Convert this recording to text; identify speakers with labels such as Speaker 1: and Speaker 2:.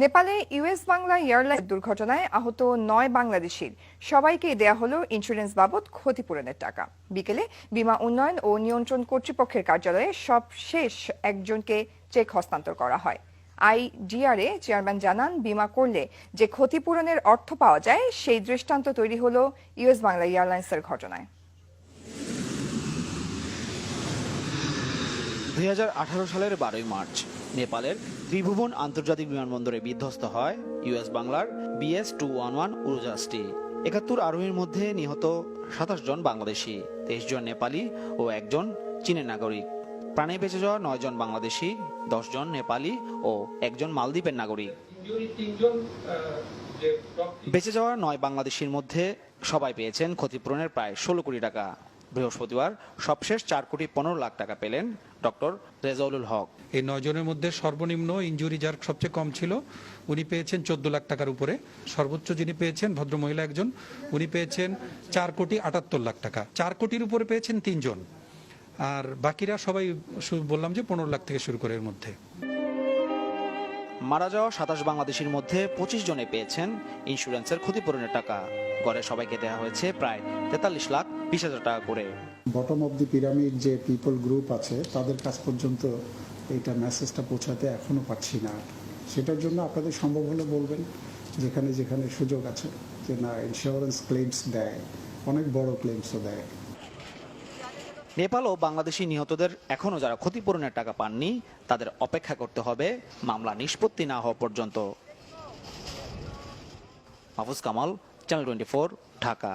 Speaker 1: নেপালে US Bangla airline দুর্ঘটনায় আহত ৯ বাংলাদেশির সবাইকে দেয়া হলো ইন্স্যুরেন্স বাবদ ক্ষতিপূরণের টাকা। বিকেলে বিমা উন্নয়ন ও নিয়ন্ত্রণ কর্তৃপক্ষের কার্যালয়ে সবশেষ একজনকে চেক হস্তান্তর করা হয়। আইডিআরএ চেয়ারম্যান জানান, বিমা করলে যে ক্ষতিপূরণের অর্থ পাওয়া যায় সেই দৃষ্টান্ত তৈরি হলো ইউএস বাংলা এয়ারলাইন্সের ঘটনায়।
Speaker 2: 2018 সালের 12 মার্চ নেপালের ত্রিভুবন আন্তর্জাতিক বিমানবন্দরে বিধ্বস্ত হয় ইউএস বাংলার BS-211 উড়োজাহাজটি। 71 আরোহীর মধ্যে নিহত 27 জন বাংলাদেশি, 23 জন নেপালি ও 1 জন চীনের নাগরিক। প্রাণে বেঁচে যাওয়া 9 জন বাংলাদেশি, 10 জন নেপালি ও 1 জন মালদ্বীপের নাগরিক। বেঁচে যাওয়া 9 বাংলাদেশির মধ্যে সবাই পেয়েছেন ক্ষতিপূরণের প্রায় 16 কোটি টাকা। বৃহস্পতিবার সবশেষ 4 কোটি 15 লাখ টাকা পেলেন ডক্টর রেজাউলুল হক।
Speaker 3: এই 9 জনের মধ্যে সর্বনিম্ন ইনজুরি যার সবচেয়ে কম ছিল উনি পেয়েছেন 14 লাখ টাকার উপরে। সর্বোচ্চ যিনি পেয়েছেন ভদ্র মহিলা একজন, উনি পেয়েছেন 4 কোটি 78 লাখ টাকা। 4 কোটির উপরে পেয়েছেন 3 জন, আর বাকিরা সবাই বললাম যে 15 লাখ থেকে শুরু করে এর মধ্যে।
Speaker 2: মারা যাওয়া 27 বাংলাদেশির মধ্যে 25 জনে পেয়েছেন ইন্স্যুরেন্সের ক্ষতিপূরণের টাকা। গড়ে সবাইকে দেওয়া হয়েছে প্রায় 43 লাখ 20 হাজার টাকা করে।
Speaker 4: বটম অব দি পিরামিড যে পিপল গ্রুপ আছে তাদের কাছ পর্যন্ত এইটা মেসেজটা পৌঁছাতে এখনো পাচ্ছি না। সেটার জন্য আপনাদের সম্ভব হলে বলবেন, যেখানে যেখানে সুযোগ আছে যে না ইন্স্যুরেন্স ক্লেমস দেয়, অনেক বড় ক্লেমসও দেয়।
Speaker 2: নেপাল ও বাংলাদেশি নিহতদের এখনো যারা ক্ষতিপূরণের টাকা পাননি তাদের অপেক্ষা করতে হবে মামলা নিষ্পত্তি না হওয়া পর্যন্ত। মাহফুজ কামাল, চ্যানেল 24, ঢাকা।